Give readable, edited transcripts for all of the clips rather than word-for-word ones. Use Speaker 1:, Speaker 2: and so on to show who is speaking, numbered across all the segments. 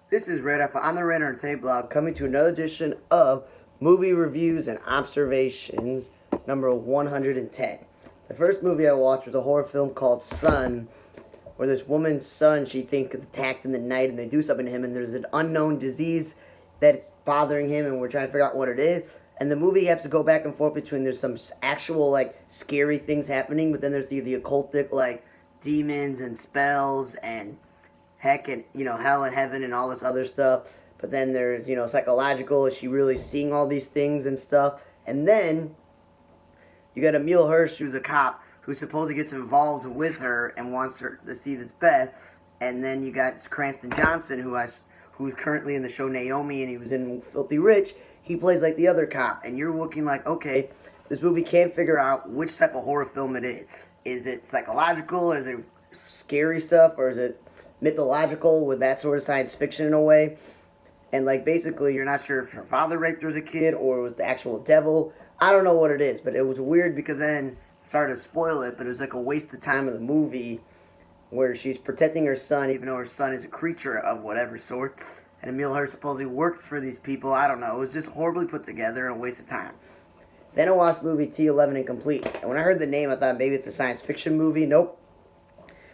Speaker 1: This is Red Apple on the Red and Tape blog, coming to another edition of Movie Reviews and Observations, number 110. The first movie I watched was a horror film called Son, where this woman's son she thinks is attacked in the night, and they do something to him, and there's an unknown disease that's bothering him, and we're trying to figure out what it is. And the movie has to go back and forth between there's some actual like scary things happening, but then there's the occultic like demons and spells and heck and hell and heaven and all this other stuff. But then there's psychological. Is she really seeing all these things and stuff? And then you got Emil Hirsch, who's a cop who supposedly gets involved with her and wants her to see this Beth. And then you got Cranston Johnson, who's currently in the show Naomi, and he was in Filthy Rich. He plays like the other cop, and you're looking like, okay, this movie can't figure out which type of horror film it is. Is it psychological? Is it scary stuff? Or is it mythological with that sort of science fiction in a way? And like basically you're not sure if her father raped her as a kid or it was the actual devil. I don't know what it is, but it was weird because then, sorry to spoil it, but it was like a waste of time of the movie where she's protecting her son even though her son is a creature of whatever sort. And Emil Hirsch supposedly works for these people. I don't know. It was just horribly put together and a waste of time. Then I watched the movie T11 Incomplete. And when I heard the name, I thought maybe it's a science fiction movie. Nope.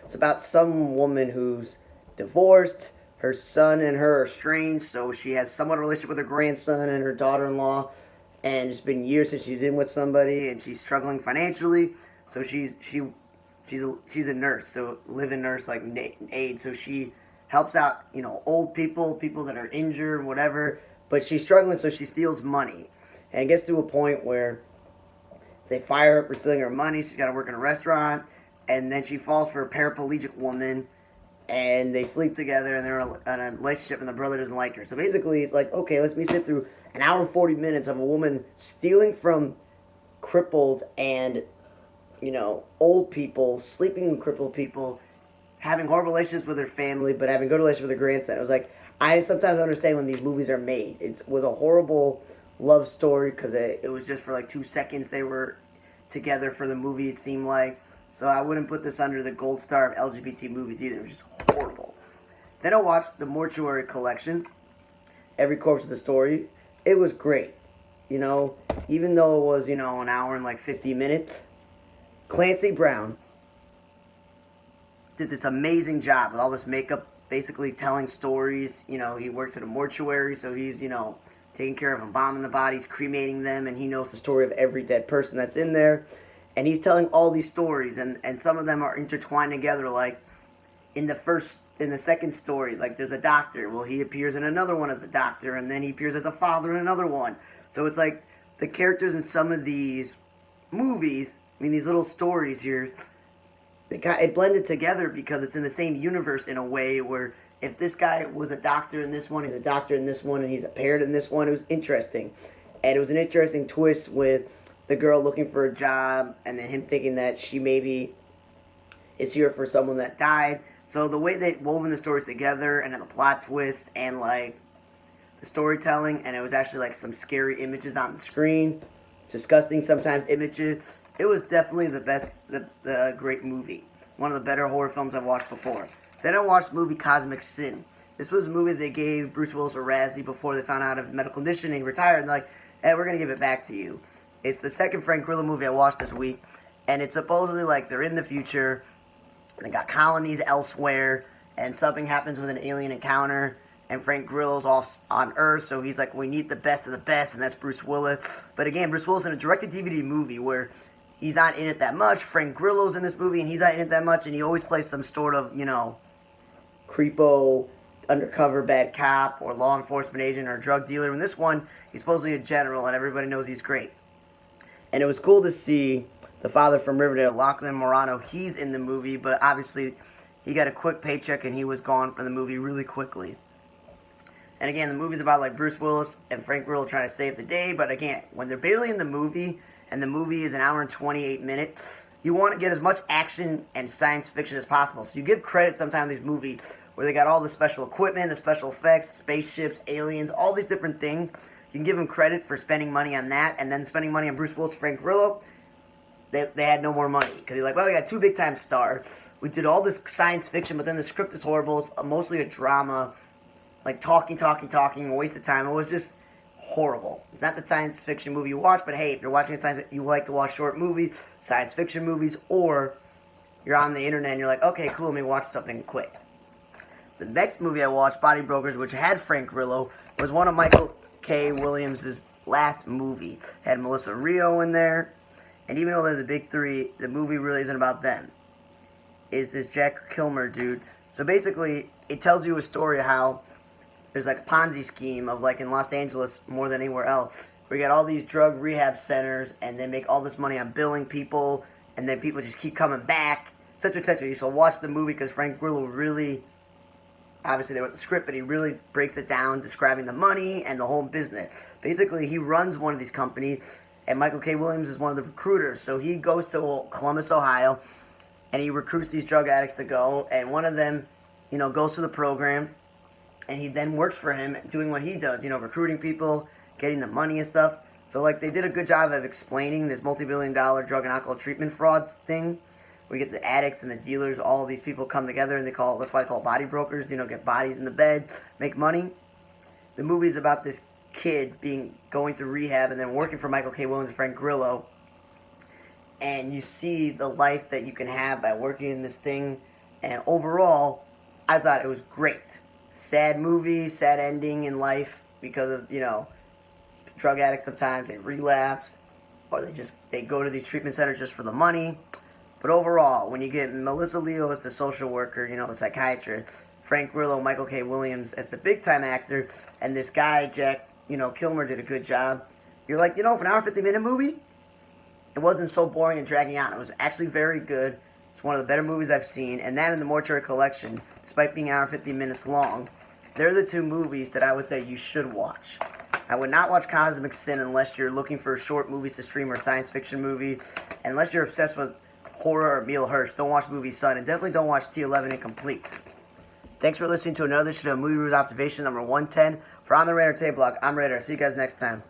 Speaker 1: It's about some woman who's divorced. Her son and her are estranged, so she has somewhat of a relationship with her grandson and her daughter-in-law. And it's been years since she's been with somebody, and she's struggling financially. So she's a nurse, so live-in nurse like aide. So she helps out old people that are injured, whatever. But she's struggling, so she steals money, and it gets to a point where they fire her for stealing her money. She's got to work in a restaurant. And then she falls for a paraplegic woman, and they sleep together, and they're in a relationship, and the brother doesn't like her. So basically, it's like, okay, let me sit through an hour and 40 minutes of a woman stealing from crippled and, old people, sleeping with crippled people, having horrible relationships with her family, but having good relationships with her grandson. It was like, I sometimes understand when these movies are made. It was a horrible love story, because it was just for like 2 seconds they were together for the movie, it seemed like. So I wouldn't put this under the gold star of LGBT movies either. It was just horrible. Then I watched the Mortuary Collection. Every corpse of the story. It was great. Even though it was, an hour and like 50 minutes. Clancy Brown did this amazing job with all this makeup, basically telling stories. He works at a mortuary, so he's, taking care of embalming the bodies, cremating them, and he knows the story of every dead person that's in there. And he's telling all these stories, and some of them are intertwined together, like in the second story, like there's a doctor. Well, he appears in another one as a doctor, and then he appears as a father in another one. So it's like the characters in some of these movies, these little stories here, it blended together because it's in the same universe in a way where if this guy was a doctor in this one, he's a doctor in this one, and he's a parent in this one, it was interesting. And it was an interesting twist with the girl looking for a job, and then him thinking that she maybe is here for someone that died. So the way they woven the stories together, and then the plot twist, and like the storytelling, and it was actually like some scary images on the screen, disgusting sometimes images. It was definitely the great movie. One of the better horror films I've watched before. Then I watched the movie Cosmic Sin. This was a movie they gave Bruce Willis a Razzie before they found out of medical condition and he retired. And they're like, hey, we're going to give it back to you. It's the second Frank Grillo movie I watched this week, and it's supposedly like they're in the future, and they got colonies elsewhere, and something happens with an alien encounter, and Frank Grillo's off on Earth, so he's like, we need the best of the best, and that's Bruce Willis. But again, Bruce Willis in a direct-to-DVD movie where he's not in it that much. Frank Grillo's in this movie, and he's not in it that much, and he always plays some sort of, creepo, undercover bad cop, or law enforcement agent, or drug dealer. In this one, he's supposedly a general, and everybody knows he's great. And it was cool to see the father from Riverdale, Lachlan Morano. He's in the movie, but obviously he got a quick paycheck and he was gone from the movie really quickly. And again, the movie's about like Bruce Willis and Frank Grillo trying to save the day. But again, when they're barely in the movie, and the movie is an hour and 28 minutes, you want to get as much action and science fiction as possible. So you give credit sometimes to these movies where they got all the special equipment, the special effects, spaceships, aliens, all these different things. You can give them credit for spending money on that, and then spending money on Bruce Willis and Frank Grillo. They had no more money. Because they're like, well, we got two big-time stars. We did all this science fiction, but then the script is horrible. It's mostly a drama. like talking, a waste of time. It was just horrible. It's not the science fiction movie you watch, but hey, if you're watching a science, you like to watch short movies, science fiction movies, or you're on the internet and you're like, okay, cool, let me watch something quick. The next movie I watched, Body Brokers, which had Frank Grillo, was one of Michael K. Williams' last movie. It had Melissa Rio in there, and even though they're the big three, the movie really isn't about them. It's this Jack Kilmer dude. So basically, it tells you a story of how there's like a Ponzi scheme of like in Los Angeles more than anywhere else, where you got all these drug rehab centers, and they make all this money on billing people, and then people just keep coming back, etc., etc. You should watch the movie because Frank Grillo really, obviously they wrote the script, but he really breaks it down, describing the money and the whole business. Basically, he runs one of these companies, and Michael K. Williams is one of the recruiters. So he goes to Columbus, Ohio, and he recruits these drug addicts to go, and one of them, goes through the program, and he then works for him doing what he does, recruiting people, getting the money and stuff. So, like, they did a good job of explaining this multi-billion-dollar drug and alcohol treatment frauds thing, where you get the addicts and the dealers, all of these people come together, and that's why they call it body brokers, get bodies in the bed, make money. The movie's about this kid going through rehab and then working for Michael K. Williams and Frank Grillo, and you see the life that you can have by working in this thing, and overall, I thought it was great. Sad movie, sad ending in life because of, drug addicts sometimes, they relapse, or they go to these treatment centers just for the money. But overall, when you get Melissa Leo as the social worker, the psychiatrist, Frank Grillo, Michael K. Williams as the big-time actor, and this guy, Jack, Kilmer did a good job, you're like, for an hour 50-minute movie, it wasn't so boring and dragging out. It was actually very good. It's one of the better movies I've seen, and that and the Mortuary Collection, despite being an hour 50 minutes long, they're the two movies that I would say you should watch. I would not watch Cosmic Sin unless you're looking for short movies to stream or science fiction movie. Unless you're obsessed with horror or Emil Hirsch, don't watch movie Sun, and definitely don't watch T11 Incomplete. Thanks for listening to another edition of Movie Reviews Observation number 110. For On the Radar Tape Block, I'm Radar. See you guys next time.